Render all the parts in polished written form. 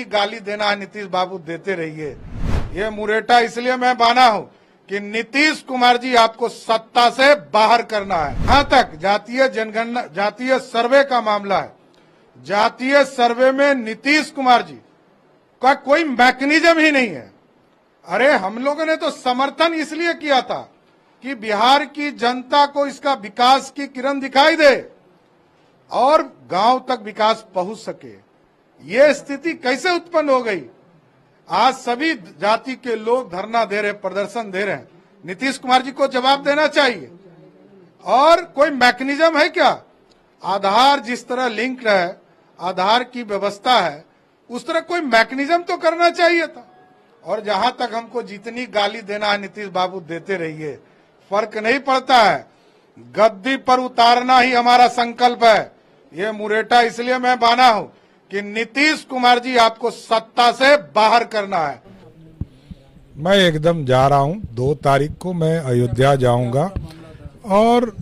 जितनी गाली देना है नीतीश बाबू देते रहिए। ये मुरेठा इसलिए मैं बाना हूं कि नीतीश कुमार जी आपको सत्ता से बाहर करना है। जहां तक जातीय जनगणना जातीय सर्वे का मामला है, जातीय सर्वे में नीतीश कुमार जी का कोई मैकेनिज्म ही नहीं है। अरे हम लोगों ने तो समर्थन इसलिए किया था कि बिहार की जनता को इसका विकास की किरण दिखाई दे और गांव तक विकास पहुंच सके। ये स्थिति कैसे उत्पन्न हो गई? आज सभी जाति के लोग धरना दे रहे, प्रदर्शन दे रहे हैं। नीतीश कुमार जी को जवाब देना चाहिए। और कोई मैकेनिज्म है क्या? आधार जिस तरह लिंक्ड है, आधार की व्यवस्था है, उस तरह कोई मैकेनिज्म तो करना चाहिए था। और जहां तक हमको जितनी गाली देना है नीतीश बाबू देते रहिए, फर्क नहीं पड़ता है। गद्दी पर उतारना ही हमारा संकल्प है। ये मुरेठा इसलिए मैं बाना हूं कि नीतीश कुमार जी आपको सत्ता से बाहर करना है। मैं एकदम जा रहा हूं। 2 तारीख को मैं अयोध्या जाऊंगा और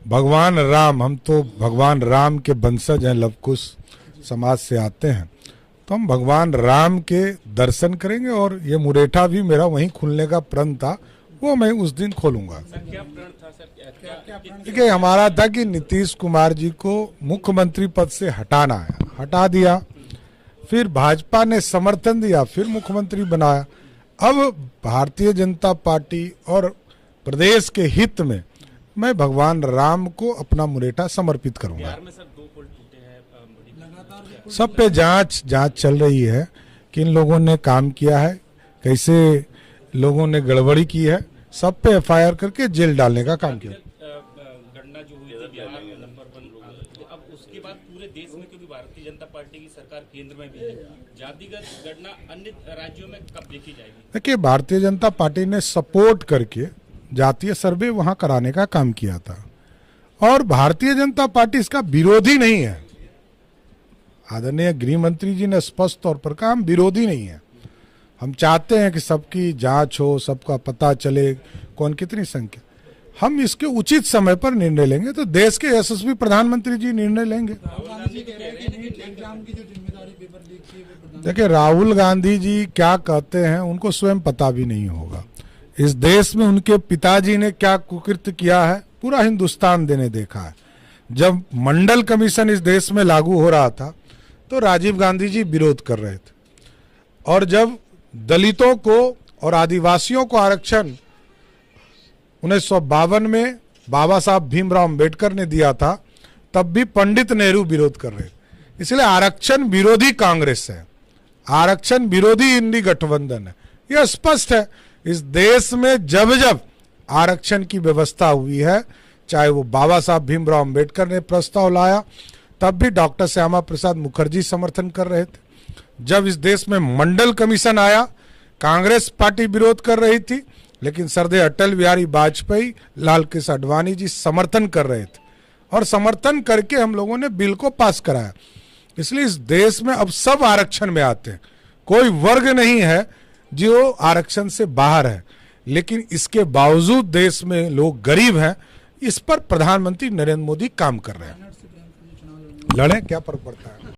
भगवान राम, हम तो भगवान राम के वंशज हैं, लवकुश समाज से आते हैं, तो हम भगवान राम के दर्शन करेंगे। और ये मुरेठा भी मेरा वहीं खुलने का प्रण था, वो मैं उस दिन खोलूंगा। देखिए, हमारा था कि नीतीश कुमार जी को मुख्यमंत्री पद से हटाना है, हटा दिया, फिर भाजपा ने समर्थन दिया, फिर मुख्यमंत्री बनाया। अब भारतीय जनता पार्टी और प्रदेश के हित में मैं भगवान राम को अपना मुरेठा समर्पित करूंगा। सब पे जांच चल रही है, किन लोगों ने काम किया है, कैसे लोगों ने गड़बड़ी की है, सब पे एफआईआर करके जेल डालने का काम किया। गणना जो हुई थी बिहार में नंबर 1, अब उसके बाद पूरे देश में, क्योंकि भारतीय जनता पार्टी की सरकार केंद्र में भी है, जातिगत गणना अन्य राज्यों में कब देखी जाएगी? देखिए, भारतीय जनता पार्टी ने सपोर्ट करके जातीय सर्वे वहां कराने का काम किया था और भारतीय जनता पार्टी इसका विरोधी नहीं है। आदरणीय गृह मंत्री जी ने स्पष्ट तौर पर कहा हम विरोधी नहीं है। हम चाहते हैं कि सबकी जांच हो, सबका पता चले कौन कितनी संख्या। हम इसके उचित समय पर निर्णय लेंगे, तो देश के यशस्वी प्रधानमंत्री जी निर्णय लेंगे। देखिए, राहुल गांधी जी क्या कहते हैं उनको स्वयं पता भी नहीं होगा। इस देश में उनके पिताजी ने क्या कुकृत्य किया है पूरा हिंदुस्तान ने देखा है। जब मंडल कमीशन इस देश में लागू हो रहा था तो राजीव गांधी जी विरोध कर रहे थे, और जब दलितों को और आदिवासियों को आरक्षण 1952 में बाबा साहब भीमराव अंबेडकर ने दिया था, तब भी पंडित नेहरू विरोध कर रहे थे। इसलिए आरक्षण विरोधी कांग्रेस है, आरक्षण विरोधी इंडी गठबंधन है। यह स्पष्ट है। इस देश में जब जब आरक्षण की व्यवस्था हुई है, चाहे वो बाबा साहब भीमराव अंबेडकर ने प्रस्ताव लाया, तब भी डॉक्टर श्यामा प्रसाद मुखर्जी समर्थन कर रहे थे। जब इस देश में मंडल कमीशन आया, कांग्रेस पार्टी विरोध कर रही थी, लेकिन सरदेय अटल बिहारी वाजपेयी, लाल कृष्ण आडवाणी जी समर्थन कर रहे थे और समर्थन करके हम लोगों ने बिल को पास कराया। इसलिए इस देश में अब सब आरक्षण में आते हैं। कोई वर्ग नहीं है जो आरक्षण से बाहर है, लेकिन इसके बावजूद देश में लोग गरीब हैं। इस पर प्रधानमंत्री नरेंद्र मोदी काम कर रहे हैं। लड़े, क्या फर्क पड़ता है।